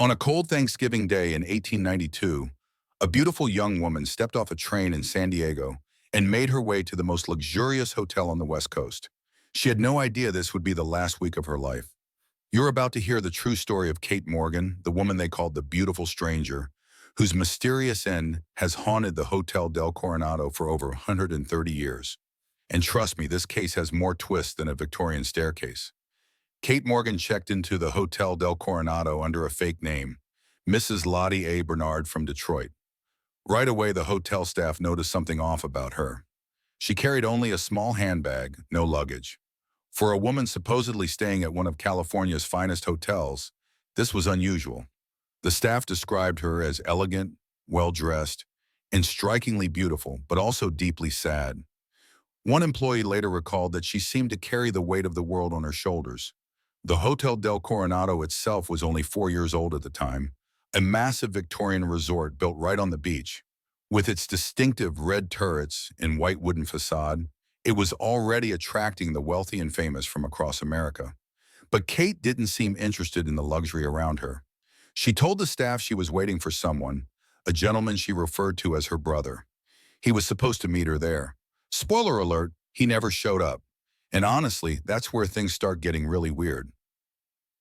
On a cold Thanksgiving day in 1892, a beautiful young woman stepped off a train in San Diego and made her way to the most luxurious hotel on the West Coast. She had no idea this would be the last week of her life. You're about to hear the true story of Kate Morgan, the woman they called the Beautiful Stranger, whose mysterious end has haunted the Hotel del Coronado for over 130 years. And trust me, this case has more twists than a Victorian staircase. Kate Morgan checked into the Hotel del Coronado under a fake name, Mrs. Lottie A. Bernard from Detroit. Right away, the hotel staff noticed something off about her. She carried only a small handbag, no luggage. For a woman supposedly staying at one of California's finest hotels, this was unusual. The staff described her as elegant, well-dressed, and strikingly beautiful, but also deeply sad. One employee later recalled that she seemed to carry the weight of the world on her shoulders. The Hotel del Coronado itself was only 4 years old at the time, a massive Victorian resort built right on the beach. With its distinctive red turrets and white wooden facade, it was already attracting the wealthy and famous from across America. But Kate didn't seem interested in the luxury around her. She told the staff she was waiting for someone, a gentleman she referred to as her brother. He was supposed to meet her there. Spoiler alert, he never showed up. And honestly, that's where things start getting really weird.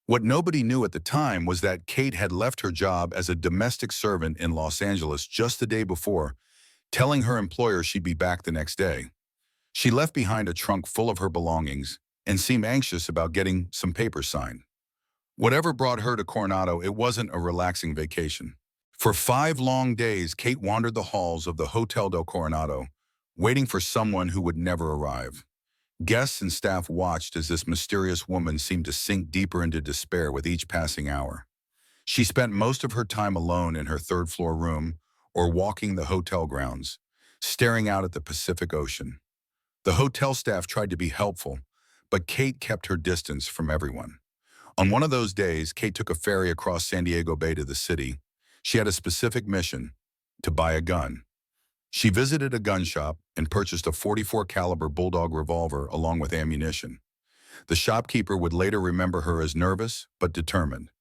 What nobody knew at the time was that Kate had left her job as a domestic servant in Los Angeles just the day before, telling her employer she'd be back the next day. She left behind a trunk full of her belongings and seemed anxious about getting some papers signed. Whatever brought her to Coronado, it wasn't a relaxing vacation. For 5 long days, Kate wandered the halls of the Hotel del Coronado, waiting for someone who would never arrive. Guests and staff watched as this mysterious woman seemed to sink deeper into despair with each passing hour. She spent most of her time alone in her third-floor room or walking the hotel grounds, staring out at the Pacific Ocean. The hotel staff tried to be helpful, but Kate kept her distance from everyone. On one of those days, Kate took a ferry across San Diego Bay to the city. She had a specific mission: to buy a gun. She visited a gun shop and purchased a .44 caliber Bulldog revolver along with ammunition. The shopkeeper would later remember her as nervous but determined.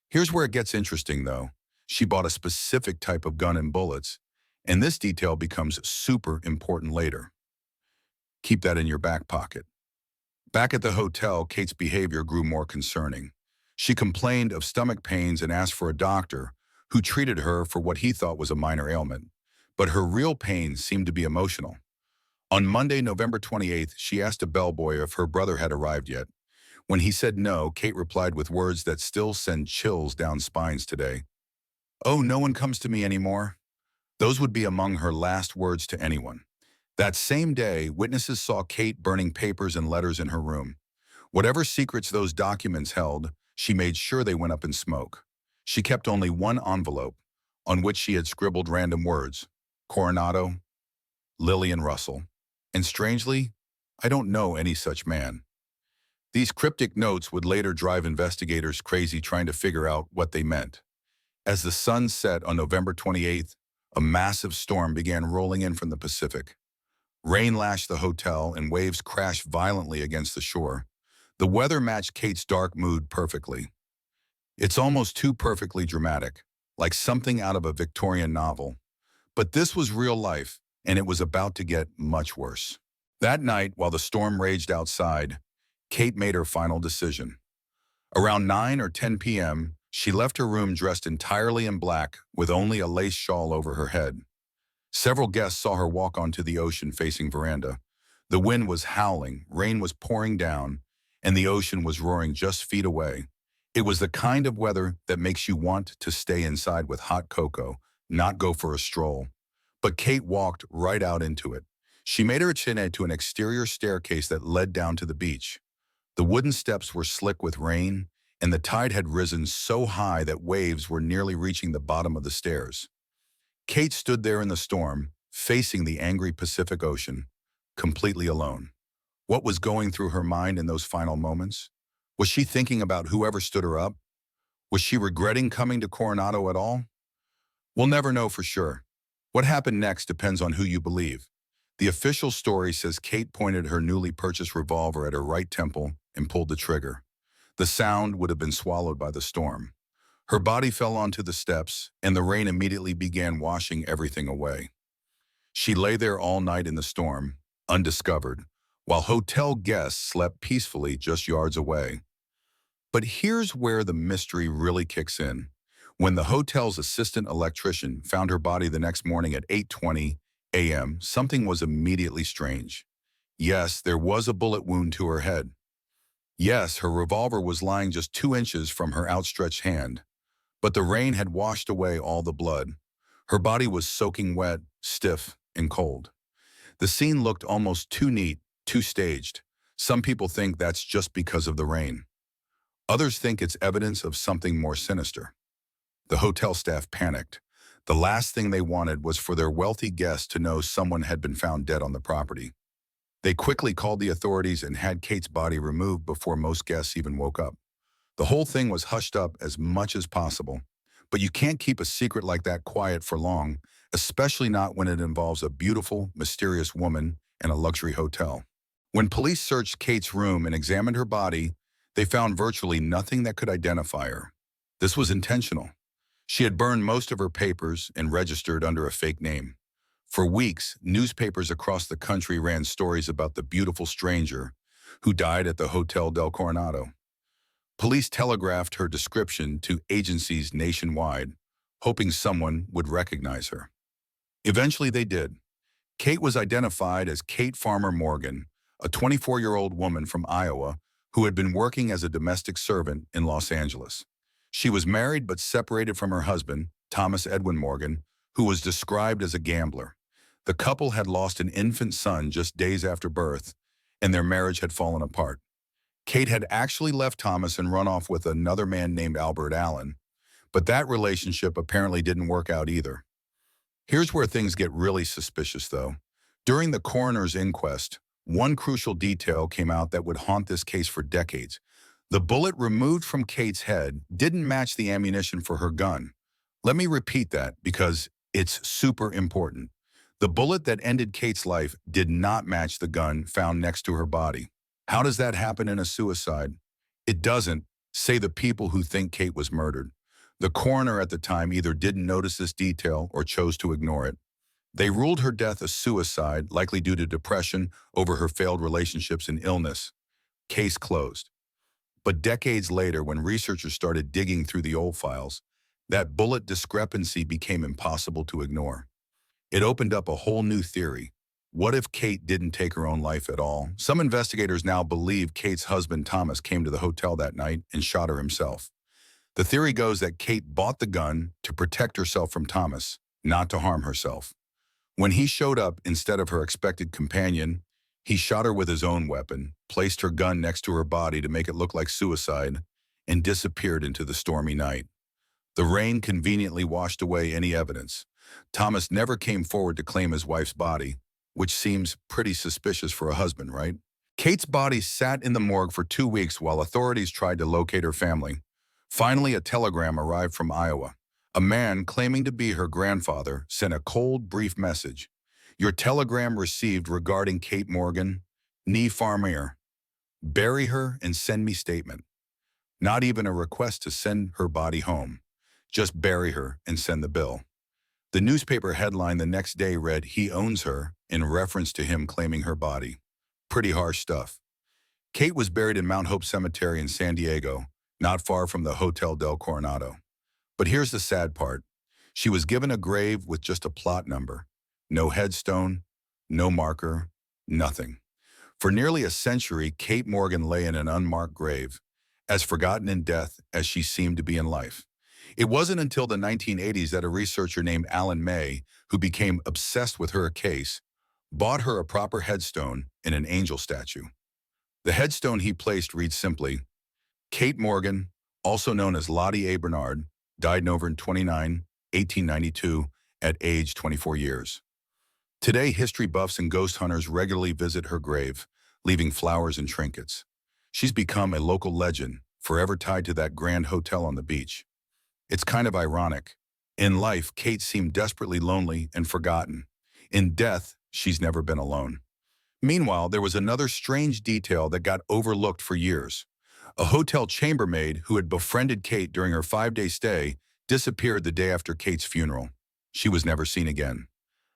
Here's where it gets interesting, though. She bought a specific type of gun and bullets, and this detail becomes super important later. Keep that in your back pocket. Back at the hotel, Kate's behavior grew more concerning. She complained of stomach pains and asked for a doctor, who treated her for what he thought was a minor ailment. But her real pain seemed to be emotional. On Monday, November 28th, she asked a bellboy if her brother had arrived yet. When he said no, Kate replied with words that still send chills down spines today. "Oh, no one comes to me anymore." Those would be among her last words to anyone. That same day, witnesses saw Kate burning papers and letters in her room. Whatever secrets those documents held, she made sure they went up in smoke. She kept only one envelope, on which she had scribbled random words: Coronado, Lillian Russell, and strangely, I don't know any such man. These cryptic notes would later drive investigators crazy trying to figure out what they meant. As the sun set on November 28th, a massive storm began rolling in from the Pacific. Rain lashed the hotel and waves crashed violently against the shore. The weather matched Kate's dark mood perfectly. It's almost too perfectly dramatic, like something out of a Victorian novel. But this was real life, and it was about to get much worse. That night, while the storm raged outside, Kate made her final decision. Around 9 or 10 p.m., she left her room dressed entirely in black with only a lace shawl over her head. Several guests saw her walk onto the ocean-facing veranda. The wind was howling, rain was pouring down, and the ocean was roaring just feet away. It was the kind of weather that makes you want to stay inside with hot cocoa, not go for a stroll. But Kate walked right out into it. She made her way to an exterior staircase that led down to the beach. The wooden steps were slick with rain, and the tide had risen so high that waves were nearly reaching the bottom of the stairs. Kate stood there in the storm, facing the angry Pacific Ocean, completely alone. What was going through her mind in those final moments? Was she thinking about whoever stood her up? Was she regretting coming to Coronado at all? We'll never know for sure. What happened next depends on who you believe. The official story says Kate pointed her newly purchased revolver at her right temple and pulled the trigger. The sound would have been swallowed by the storm. Her body fell onto the steps, and the rain immediately began washing everything away. She lay there all night in the storm, undiscovered, while hotel guests slept peacefully just yards away. But here's where the mystery really kicks in. When the hotel's assistant electrician found her body the next morning at 8:20 a.m., something was immediately strange. Yes, there was a bullet wound to her head. Yes, her revolver was lying just 2 inches from her outstretched hand. But the rain had washed away all the blood. Her body was soaking wet, stiff, and cold. The scene looked almost too neat, too staged. Some people think that's just because of the rain. Others think it's evidence of something more sinister. The hotel staff panicked. The last thing they wanted was for their wealthy guests to know someone had been found dead on the property. They quickly called the authorities and had Kate's body removed before most guests even woke up. The whole thing was hushed up as much as possible. But you can't keep a secret like that quiet for long, especially not when it involves a beautiful, mysterious woman in a luxury hotel. When police searched Kate's room and examined her body, they found virtually nothing that could identify her. This was intentional. She had burned most of her papers and registered under a fake name. For weeks, newspapers across the country ran stories about the beautiful stranger who died at the Hotel del Coronado. Police telegraphed her description to agencies nationwide, hoping someone would recognize her. Eventually they did. Kate was identified as Kate Farmer Morgan, a 24-year-old woman from Iowa who had been working as a domestic servant in Los Angeles. She was married but separated from her husband, Thomas Edwin Morgan, who was described as a gambler. The couple had lost an infant son just days after birth, and their marriage had fallen apart. Kate had actually left Thomas and run off with another man named Albert Allen, but that relationship apparently didn't work out either. Here's where things get really suspicious, though. During the coroner's inquest, one crucial detail came out that would haunt this case for decades. The bullet removed from Kate's head didn't match the ammunition for her gun. Let me repeat that because it's super important. The bullet that ended Kate's life did not match the gun found next to her body. How does that happen in a suicide? It doesn't, say the people who think Kate was murdered. The coroner at the time either didn't notice this detail or chose to ignore it. They ruled her death a suicide, likely due to depression over her failed relationships and illness. Case closed. But decades later, when researchers started digging through the old files, that bullet discrepancy became impossible to ignore. It opened up a whole new theory. What if Kate didn't take her own life at all? Some investigators now believe Kate's husband Thomas came to the hotel that night and shot her himself. The theory goes that Kate bought the gun to protect herself from Thomas, not to harm herself. When he showed up instead of her expected companion, he shot her with his own weapon, placed her gun next to her body to make it look like suicide, and disappeared into the stormy night. The rain conveniently washed away any evidence. Thomas never came forward to claim his wife's body, which seems pretty suspicious for a husband, right? Kate's body sat in the morgue for 2 weeks while authorities tried to locate her family. Finally, a telegram arrived from Iowa. A man claiming to be her grandfather sent a cold, brief message. Your telegram received regarding Kate Morgan, nee Farmer. Bury her and send me statement. Not even a request to send her body home. Just bury her and send the bill. The newspaper headline the next day read, "He owns her," in reference to him claiming her body. Pretty harsh stuff. Kate was buried in Mount Hope Cemetery in San Diego, not far from the Hotel del Coronado. But here's the sad part. She was given a grave with just a plot number. No headstone, no marker, nothing. For nearly a century, Kate Morgan lay in an unmarked grave, as forgotten in death as she seemed to be in life. It wasn't until the 1980s that a researcher named Alan May, who became obsessed with her case, bought her a proper headstone and an angel statue. The headstone he placed reads simply, Kate Morgan, also known as Lottie A. Bernard, died November 29, 1892, at age 24 years. Today, history buffs and ghost hunters regularly visit her grave, leaving flowers and trinkets. She's become a local legend, forever tied to that grand hotel on the beach. It's kind of ironic. In life, Kate seemed desperately lonely and forgotten. In death, she's never been alone. Meanwhile, there was another strange detail that got overlooked for years. A hotel chambermaid who had befriended Kate during her 5-day stay disappeared the day after Kate's funeral. She was never seen again.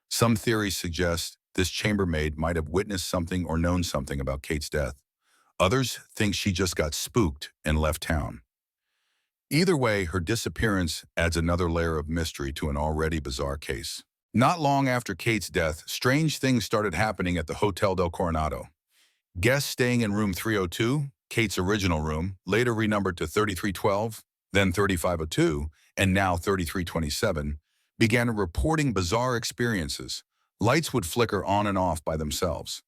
Some theories suggest this chambermaid might have witnessed something or known something about Kate's death. Others think she just got spooked and left town. Either way, her disappearance adds another layer of mystery to an already bizarre case. Not long after Kate's death, strange things started happening at the Hotel del Coronado. Guests staying in room 302, Kate's original room, later renumbered to 3312, then 3502, and now 3327, began reporting bizarre experiences. Lights would flicker on and off by themselves.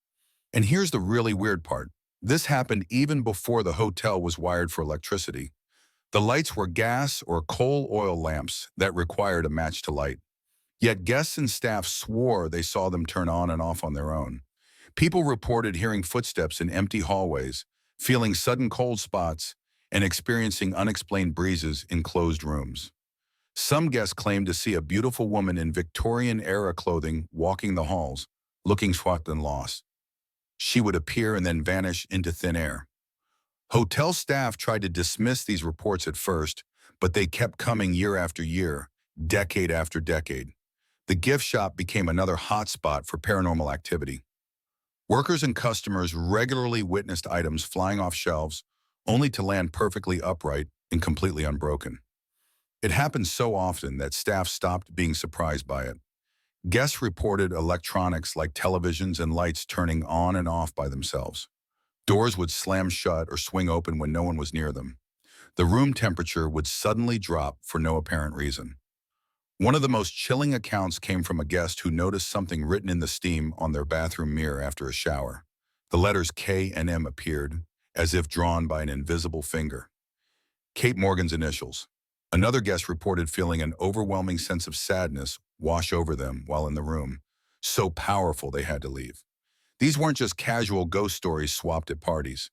And here's the really weird part. This happened even before the hotel was wired for electricity. The lights were gas or coal oil lamps that required a match to light. Yet guests and staff swore they saw them turn on and off on their own. People reported hearing footsteps in empty hallways, feeling sudden cold spots, and experiencing unexplained breezes in closed rooms. Some guests claimed to see a beautiful woman in Victorian-era clothing walking the halls, looking swamped and lost. She would appear and then vanish into thin air. Hotel staff tried to dismiss these reports at first, but they kept coming year after year, decade after decade. The gift shop became another hotspot for paranormal activity. Workers and customers regularly witnessed items flying off shelves, only to land perfectly upright and completely unbroken. It happened so often that staff stopped being surprised by it. Guests reported electronics like televisions and lights turning on and off by themselves. Doors would slam shut or swing open when no one was near them. The room temperature would suddenly drop for no apparent reason. One of the most chilling accounts came from a guest who noticed something written in the steam on their bathroom mirror after a shower. The letters K and M appeared, as if drawn by an invisible finger. Kate Morgan's initials. Another guest reported feeling an overwhelming sense of sadness wash over them while in the room, so powerful they had to leave. These weren't just casual ghost stories swapped at parties.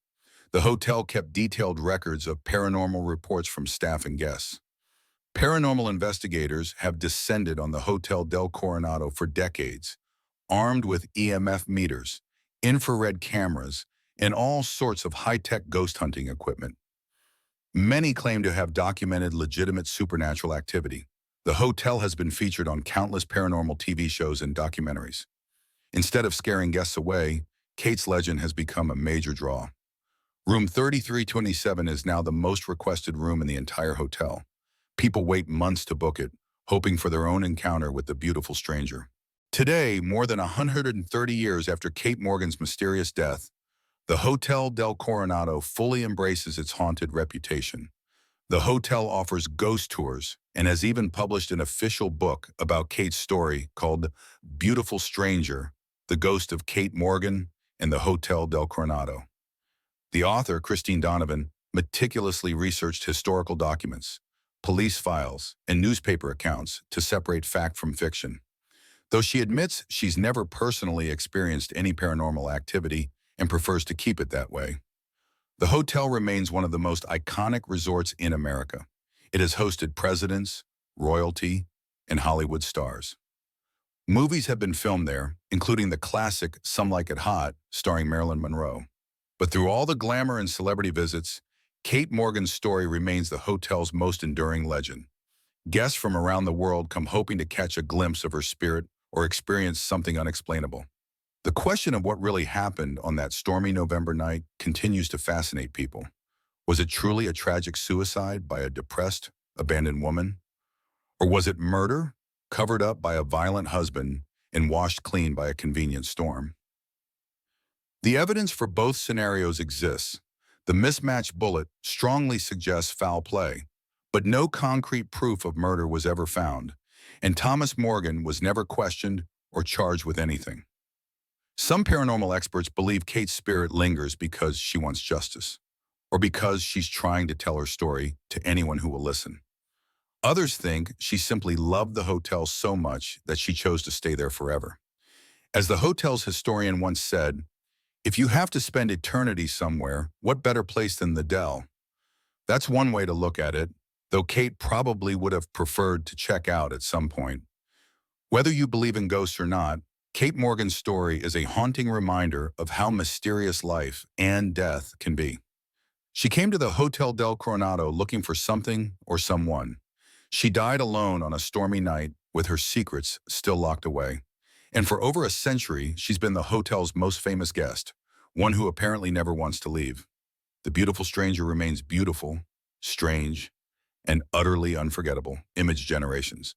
The hotel kept detailed records of paranormal reports from staff and guests. Paranormal investigators have descended on the Hotel del Coronado for decades, armed with EMF meters, infrared cameras, and all sorts of high-tech ghost hunting equipment. Many claim to have documented legitimate supernatural activity. The hotel has been featured on countless paranormal TV shows and documentaries. Instead of scaring guests away, Kate's legend has become a major draw. Room 3327 is now the most requested room in the entire hotel. People wait months to book it, hoping for their own encounter with the beautiful stranger. Today, more than 130 years after Kate Morgan's mysterious death, the Hotel del Coronado fully embraces its haunted reputation. The hotel offers ghost tours and has even published an official book about Kate's story called Beautiful Stranger, The Ghost of Kate Morgan and the Hotel del Coronado. The author, Christine Donovan, meticulously researched historical documents, police files, and newspaper accounts to separate fact from fiction. Though she admits she's never personally experienced any paranormal activity and prefers to keep it that way, the hotel remains one of the most iconic resorts in America. It has hosted presidents, royalty, and Hollywood stars. Movies have been filmed there, including the classic Some Like It Hot, starring Marilyn Monroe. But through all the glamour and celebrity visits, Kate Morgan's story remains the hotel's most enduring legend. Guests from around the world come hoping to catch a glimpse of her spirit or experience something unexplainable. The question of what really happened on that stormy November night continues to fascinate people. Was it truly a tragic suicide by a depressed, abandoned woman? Or was it murder, covered up by a violent husband and washed clean by a convenient storm? The evidence for both scenarios exists. The mismatched bullet strongly suggests foul play, but no concrete proof of murder was ever found, and Thomas Morgan was never questioned or charged with anything. Some paranormal experts believe Kate's spirit lingers because she wants justice, or because she's trying to tell her story to anyone who will listen. Others think she simply loved the hotel so much that she chose to stay there forever. As the hotel's historian once said, "If you have to spend eternity somewhere, what better place than the Del?" That's one way to look at it, though Kate probably would have preferred to check out at some point. Whether you believe in ghosts or not, Kate Morgan's story is a haunting reminder of how mysterious life and death can be. She came to the Hotel del Coronado looking for something or someone. She died alone on a stormy night with her secrets still locked away. And for over a century, she's been the hotel's most famous guest, one who apparently never wants to leave. The beautiful stranger remains beautiful, strange, and utterly unforgettable, image generations.